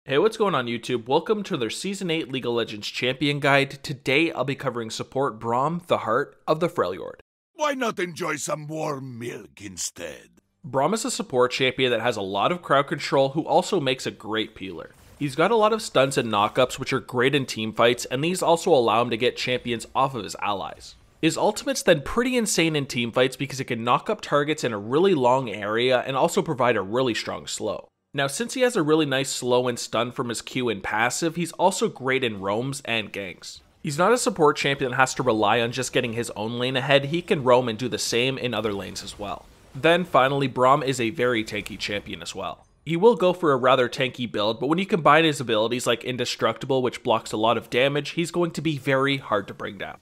Hey, what's going on YouTube? Welcome to their Season 8 League of Legends Champion Guide. Today I'll be covering support Braum, the Heart of the Freljord. Why not enjoy some warm milk instead? Braum is a support champion that has a lot of crowd control who also makes a great peeler. He's got a lot of stuns and knockups which are great in team fights, and these also allow him to get champions off of his allies. His ultimate's then pretty insane in team fights because it can knock up targets in a really long area and also provide a really strong slow. Now, since he has a really nice slow and stun from his Q and passive, he's also great in roams and ganks. He's not a support champion that has to rely on just getting his own lane ahead. He can roam and do the same in other lanes as well. Then finally, Braum is a very tanky champion as well. He will go for a rather tanky build, but when you combine his abilities like Indestructible, which blocks a lot of damage, he's going to be very hard to bring down.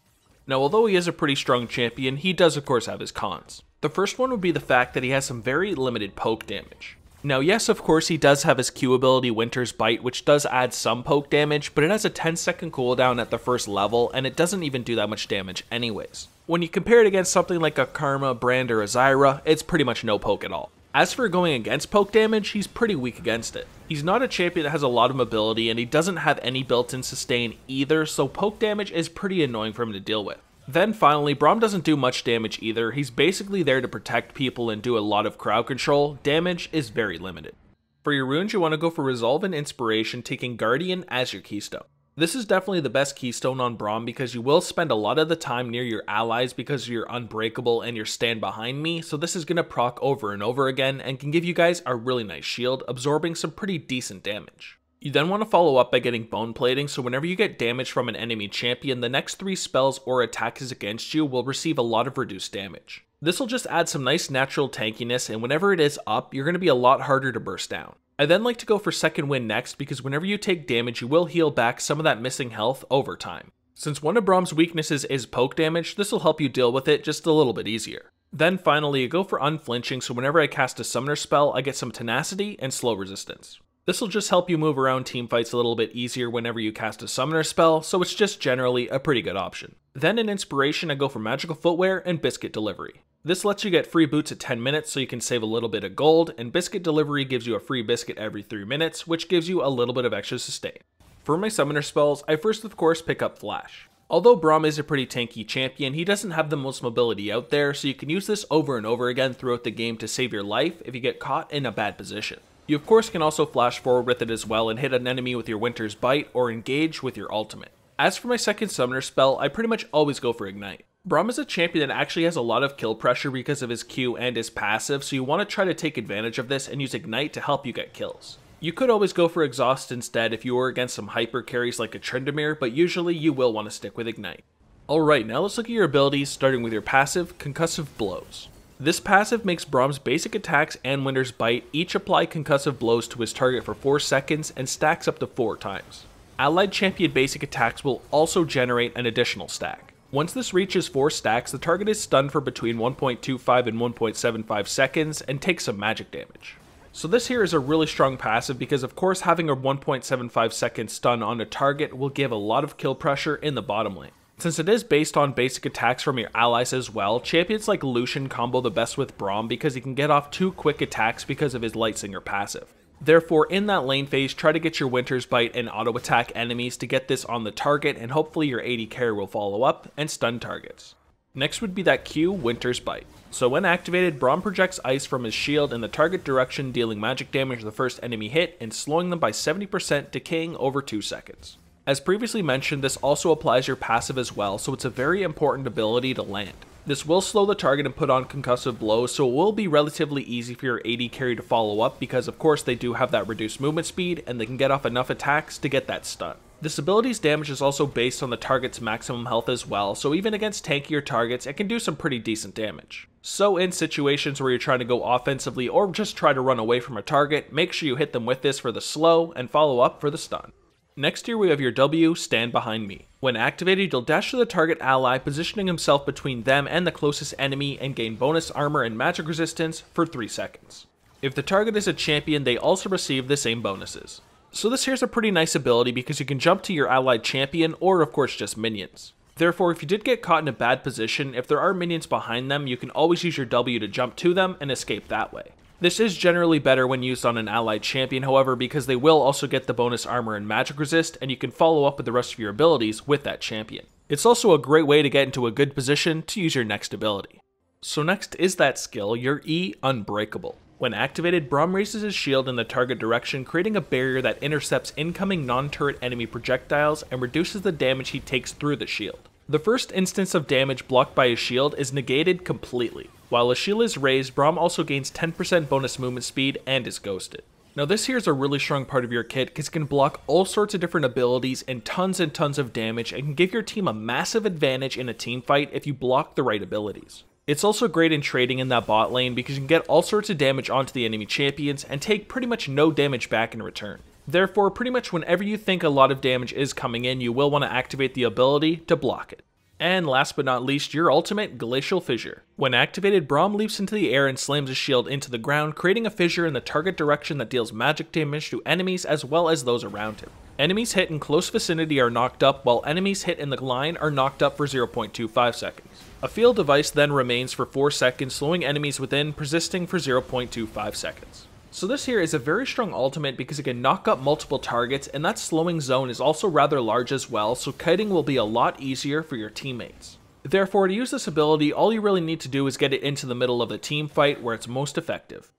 Now, although he is a pretty strong champion, he does of course have his cons. The first one would be the fact that he has some very limited poke damage. Now, yes, of course, he does have his Q ability, Winter's Bite, which does add some poke damage, but it has a 10-second cooldown at the first level, and it doesn't even do that much damage anyways. When you compare it against something like a Karma, Brand, or a Zyra, it's pretty much no poke at all. As for going against poke damage, he's pretty weak against it. He's not a champion that has a lot of mobility, and he doesn't have any built-in sustain either, so poke damage is pretty annoying for him to deal with. Then finally, Braum doesn't do much damage either. He's basically there to protect people and do a lot of crowd control. Damage is very limited. For your runes, you want to go for Resolve and Inspiration, taking Guardian as your keystone. This is definitely the best keystone on Braum because you will spend a lot of the time near your allies because you're Unbreakable and your Stand Behind Me, so this is going to proc over and over again and can give you guys a really nice shield, absorbing some pretty decent damage. You then want to follow up by getting Bone Plating, so whenever you get damage from an enemy champion, the next 3 spells or attacks against you will receive a lot of reduced damage. This will just add some nice natural tankiness, and whenever it is up, you're going to be a lot harder to burst down. I then like to go for Second Wind next, because whenever you take damage, you will heal back some of that missing health over time. Since one of Braum's weaknesses is poke damage, this will help you deal with it just a little bit easier. Then finally, you go for Unflinching, so whenever I cast a Summoner spell, I get some tenacity and slow resistance. This will just help you move around team fights a little bit easier whenever you cast a Summoner spell, so it's just generally a pretty good option. Then in Inspiration, I go for Magical Footwear and Biscuit Delivery. This lets you get free boots at 10 minutes so you can save a little bit of gold, and Biscuit Delivery gives you a free biscuit every 3 minutes, which gives you a little bit of extra sustain. For my Summoner spells, I first of course pick up Flash. Although Braum is a pretty tanky champion, he doesn't have the most mobility out there, so you can use this over and over again throughout the game to save your life if you get caught in a bad position. You of course can also flash forward with it as well and hit an enemy with your Winter's Bite or engage with your ultimate. As for my second Summoner spell, I pretty much always go for Ignite. Braum is a champion that actually has a lot of kill pressure because of his Q and his passive, so you want to try to take advantage of this and use Ignite to help you get kills. You could always go for Exhaust instead if you were against some hyper carries like a Tryndamere, but usually you will want to stick with Ignite. Alright, now let's look at your abilities, starting with your passive, Concussive Blows. This passive makes Braum's basic attacks and Winter's Bite each apply concussive blows to his target for 4 seconds and stacks up to 4 times. Allied champion basic attacks will also generate an additional stack. Once this reaches 4 stacks, the target is stunned for between 1.25 and 1.75 seconds and takes some magic damage. So this here is a really strong passive because of course having a 1.75 second stun on a target will give a lot of kill pressure in the bottom lane. Since it is based on basic attacks from your allies as well, champions like Lucian combo the best with Braum because he can get off 2 quick attacks because of his Lightsinger passive. Therefore, in that lane phase, try to get your Winter's Bite and auto attack enemies to get this on the target, and hopefully your AD carry will follow up and stun targets. Next would be that Q, Winter's Bite. So when activated, Braum projects ice from his shield in the target direction, dealing magic damage to the first enemy hit and slowing them by 70%, decaying over 2 seconds. As previously mentioned, this also applies your passive as well, so it's a very important ability to land. This will slow the target and put on concussive blows, so it will be relatively easy for your AD carry to follow up because of course they do have that reduced movement speed and they can get off enough attacks to get that stun. This ability's damage is also based on the target's maximum health as well, so even against tankier targets it can do some pretty decent damage. So in situations where you're trying to go offensively or just try to run away from a target, make sure you hit them with this for the slow and follow up for the stun. Next here we have your W, Stand Behind Me. When activated, you'll dash to the target ally, positioning himself between them and the closest enemy and gain bonus armor and magic resistance for 3 seconds. If the target is a champion, they also receive the same bonuses. So this here's a pretty nice ability because you can jump to your allied champion or of course just minions. Therefore, if you did get caught in a bad position, if there are minions behind them, you can always use your W to jump to them and escape that way. This is generally better when used on an allied champion, however, because they will also get the bonus armor and magic resist, and you can follow up with the rest of your abilities with that champion. It's also a great way to get into a good position to use your next ability. So next is that skill, your E, Unbreakable. When activated, Braum raises his shield in the target direction, creating a barrier that intercepts incoming non-turret enemy projectiles and reduces the damage he takes through the shield. The first instance of damage blocked by his shield is negated completely. While his shield is raised, Braum also gains 10% bonus movement speed and is ghosted. Now this here is a really strong part of your kit because it can block all sorts of different abilities and tons of damage and can give your team a massive advantage in a team fight if you block the right abilities. It's also great in trading in that bot lane because you can get all sorts of damage onto the enemy champions and take pretty much no damage back in return. Therefore, pretty much whenever you think a lot of damage is coming in, you will want to activate the ability to block it. And last but not least, your ultimate, Glacial Fissure. When activated, Braum leaps into the air and slams his shield into the ground, creating a fissure in the target direction that deals magic damage to enemies as well as those around him. Enemies hit in close vicinity are knocked up, while enemies hit in the line are knocked up for 0.25 seconds. A field device then remains for 4 seconds, slowing enemies within, persisting for 0.25 seconds. So this here is a very strong ultimate because it can knock up multiple targets, and that slowing zone is also rather large as well, so kiting will be a lot easier for your teammates. Therefore, to use this ability, all you really need to do is get it into the middle of the team fight where it's most effective.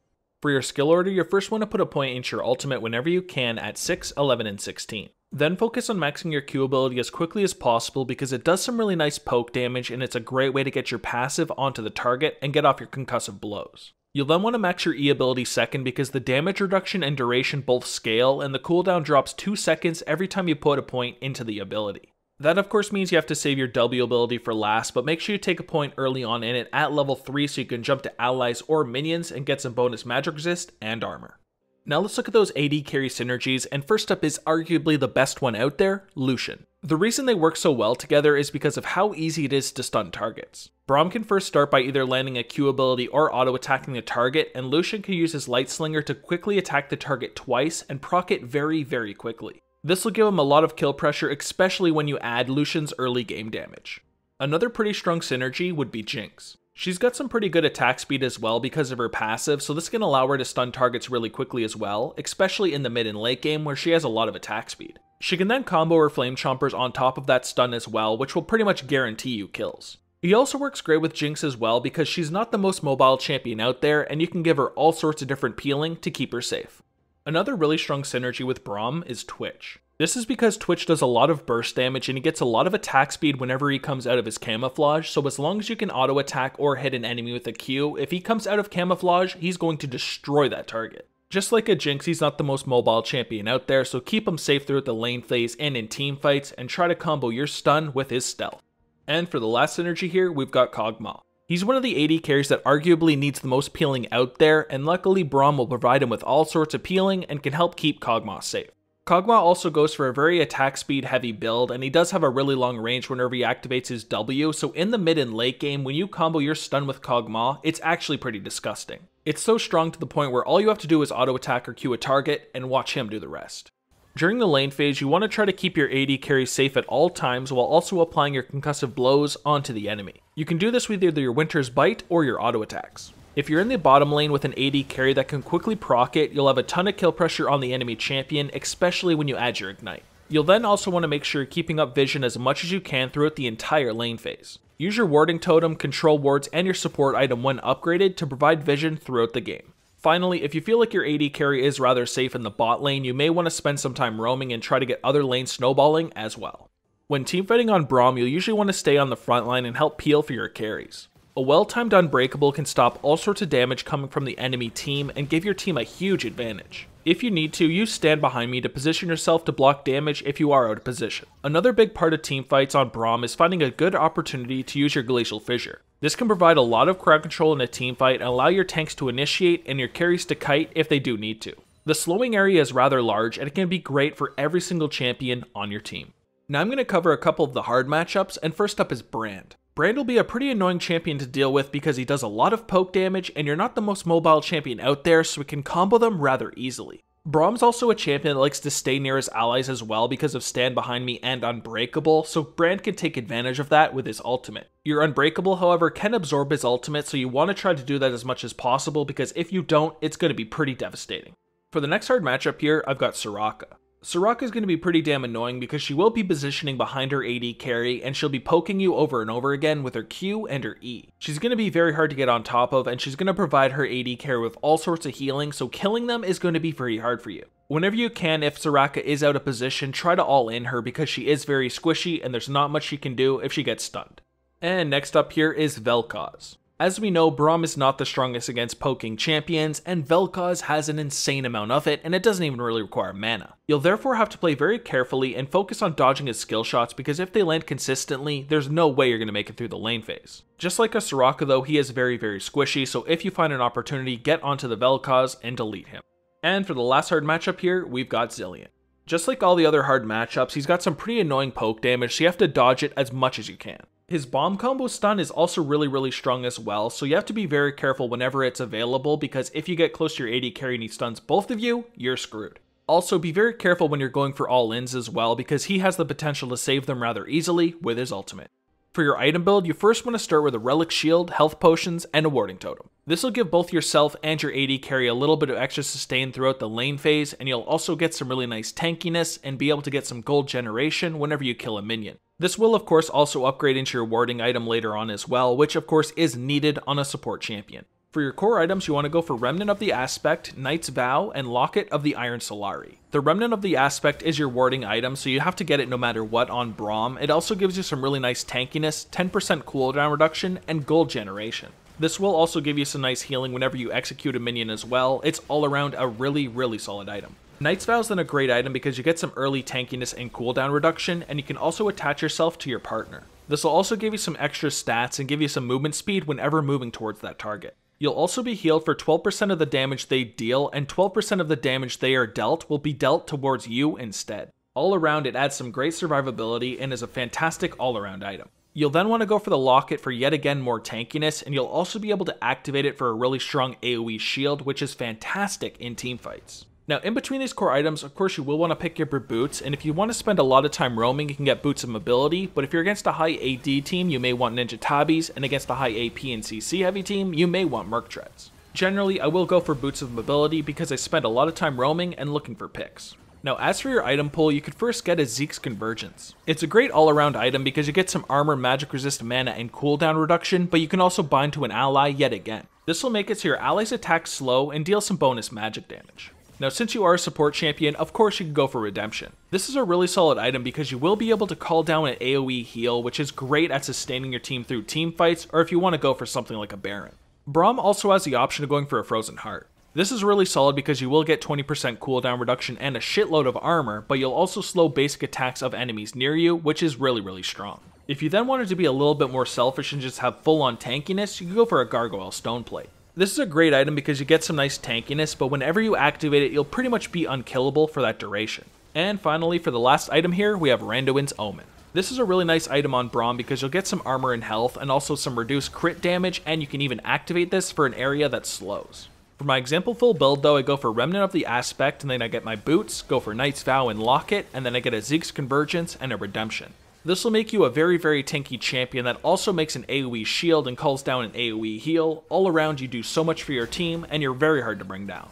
For your skill order, you first want to put a point into your ultimate whenever you can at 6, 11, and 16. Then focus on maxing your Q ability as quickly as possible because it does some really nice poke damage and it's a great way to get your passive onto the target and get off your concussive blows. You'll then want to max your E ability second because the damage reduction and duration both scale and the cooldown drops 2 seconds every time you put a point into the ability. That of course means you have to save your W ability for last, but make sure you take a point early on in it at level 3 so you can jump to allies or minions and get some bonus magic resist and armor. Now let's look at those AD carry synergies, and first up is arguably the best one out there, Lucian. The reason they work so well together is because of how easy it is to stun targets. Braum can first start by either landing a Q ability or auto-attacking the target, and Lucian can use his Light Slinger to quickly attack the target twice and proc it very quickly. This will give him a lot of kill pressure, especially when you add Lucian's early game damage. Another pretty strong synergy would be Jinx. She's got some pretty good attack speed as well because of her passive, so this can allow her to stun targets really quickly as well, especially in the mid and late game where she has a lot of attack speed. She can then combo her Flame Chompers on top of that stun as well, which will pretty much guarantee you kills. He also works great with Jinx as well because she's not the most mobile champion out there and you can give her all sorts of different peeling to keep her safe. Another really strong synergy with Braum is Twitch. This is because Twitch does a lot of burst damage and he gets a lot of attack speed whenever he comes out of his camouflage, so as long as you can auto attack or hit an enemy with a Q, if he comes out of camouflage, he's going to destroy that target. Just like a Jinx, he's not the most mobile champion out there, so keep him safe throughout the lane phase and in team fights, and try to combo your stun with his stealth. And for the last synergy here, we've got Kog'Maw. He's one of the AD carries that arguably needs the most peeling out there, and luckily Braum will provide him with all sorts of peeling and can help keep Kog'Maw safe. Kog'Maw also goes for a very attack speed heavy build, and he does have a really long range whenever he activates his W, so in the mid and late game, when you combo your stun with Kog'Maw, it's actually pretty disgusting. It's so strong to the point where all you have to do is auto attack or Q a target, and watch him do the rest. During the lane phase, you want to try to keep your AD carry safe at all times while also applying your concussive blows onto the enemy. You can do this with either your Winter's Bite or your auto attacks. If you're in the bottom lane with an AD carry that can quickly proc it, you'll have a ton of kill pressure on the enemy champion, especially when you add your Ignite. You'll then also want to make sure you're keeping up vision as much as you can throughout the entire lane phase. Use your warding totem, control wards, and your support item when upgraded to provide vision throughout the game. Finally, if you feel like your AD carry is rather safe in the bot lane, you may want to spend some time roaming and try to get other lanes snowballing as well. When teamfighting on Braum, you'll usually want to stay on the front line and help peel for your carries. A well-timed Unbreakable can stop all sorts of damage coming from the enemy team and give your team a huge advantage. If you need to, use Stand Behind Me to position yourself to block damage if you are out of position. Another big part of teamfights on Braum is finding a good opportunity to use your Glacial Fissure. This can provide a lot of crowd control in a teamfight and allow your tanks to initiate and your carries to kite if they do need to. The slowing area is rather large and it can be great for every single champion on your team. Now I'm going to cover a couple of the hard matchups, and first up is Brand. Brand will be a pretty annoying champion to deal with because he does a lot of poke damage and you're not the most mobile champion out there, so we can combo them rather easily. Braum's also a champion that likes to stay near his allies as well because of Stand Behind Me and Unbreakable, so Brand can take advantage of that with his ultimate. Your Unbreakable, however, can absorb his ultimate, so you want to try to do that as much as possible because if you don't, it's going to be pretty devastating. For the next hard matchup here, I've got Soraka. Soraka is going to be pretty damn annoying because she will be positioning behind her AD carry and she'll be poking you over and over again with her Q and her E. She's going to be very hard to get on top of and she's going to provide her AD carry with all sorts of healing, so killing them is going to be very hard for you. Whenever you can, if Soraka is out of position, try to all in her because she is very squishy and there's not much she can do if she gets stunned. And next up here is Vel'Koz. As we know, Braum is not the strongest against poking champions, and Vel'Koz has an insane amount of it, and it doesn't even really require mana. You'll therefore have to play very carefully and focus on dodging his skill shots because if they land consistently, there's no way you're going to make it through the lane phase. Just like a Soraka though, he is very squishy, so if you find an opportunity, get onto the Vel'Koz and delete him. And for the last hard matchup here, we've got Zilean. Just like all the other hard matchups, he's got some pretty annoying poke damage, so you have to dodge it as much as you can. His bomb combo stun is also really strong as well, so you have to be very careful whenever it's available because if you get close to your AD carry and he stuns both of you, you're screwed. Also, be very careful when you're going for all-ins as well because he has the potential to save them rather easily with his ultimate. For your item build, you first want to start with a relic shield, health potions, and a warding totem. This will give both yourself and your AD carry a little bit of extra sustain throughout the lane phase, and you'll also get some really nice tankiness and be able to get some gold generation whenever you kill a minion. This will of course also upgrade into your warding item later on as well, which of course is needed on a support champion. For your core items, you want to go for Remnant of the Aspect, Knight's Vow, and Locket of the Iron Solari. The Remnant of the Aspect is your warding item, so you have to get it no matter what on Braum. It also gives you some really nice tankiness, 10% cooldown reduction, and gold generation. This will also give you some nice healing whenever you execute a minion as well. It's all around a really solid item. Knight's Vow is then a great item because you get some early tankiness and cooldown reduction, and you can also attach yourself to your partner. This will also give you some extra stats and give you some movement speed whenever moving towards that target. You'll also be healed for 12% of the damage they deal, and 12% of the damage they are dealt will be dealt towards you instead. All around, it adds some great survivability and is a fantastic all-around item. You'll then want to go for the Locket for yet again more tankiness, and you'll also be able to activate it for a really strong AoE shield, which is fantastic in teamfights. Now, in between these core items, of course, you will want to pick up your boots, and if you want to spend a lot of time roaming, you can get Boots of Mobility, but if you're against a high AD team, you may want Ninja Tabis, and against a high AP and CC heavy team, you may want Merc Treads. Generally, I will go for Boots of Mobility because I spend a lot of time roaming and looking for picks. Now, as for your item pool, you could first get a Zeke's Convergence. It's a great all-around item because you get some armor, magic resist, mana, and cooldown reduction, but you can also bind to an ally yet again. This will make it so your allies attack slow and deal some bonus magic damage. Now, since you are a support champion, of course you can go for Redemption. This is a really solid item because you will be able to call down an AoE heal, which is great at sustaining your team through team fights, or if you want to go for something like a Baron. Braum also has the option of going for a Frozen Heart. This is really solid because you will get 20% cooldown reduction and a shitload of armor, but you'll also slow basic attacks of enemies near you, which is really strong. If you then wanted to be a little bit more selfish and just have full-on tankiness, you can go for a Gargoyle Stoneplate. This is a great item because you get some nice tankiness, but whenever you activate it, you'll pretty much be unkillable for that duration. And finally, for the last item here, we have Randuin's Omen. This is a really nice item on Braum because you'll get some armor and health, and also some reduced crit damage, and you can even activate this for an area that slows. For my example full build though, I go for Remnant of the Aspect, and then I get my boots, go for Knight's Vow and Locket, and then I get a Zeke's Convergence and a Redemption. This will make you a very tanky champion that also makes an AoE shield and calls down an AoE heal. All around, you do so much for your team, and you're very hard to bring down.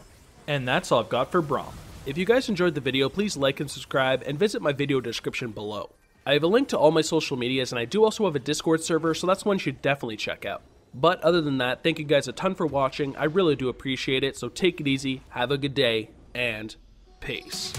And that's all I've got for Braum. If you guys enjoyed the video, please like and subscribe, and visit my video description below. I have a link to all my social medias, and I do also have a Discord server, so that's one you should definitely check out. But other than that, thank you guys a ton for watching. I really do appreciate it, so take it easy, have a good day, and peace.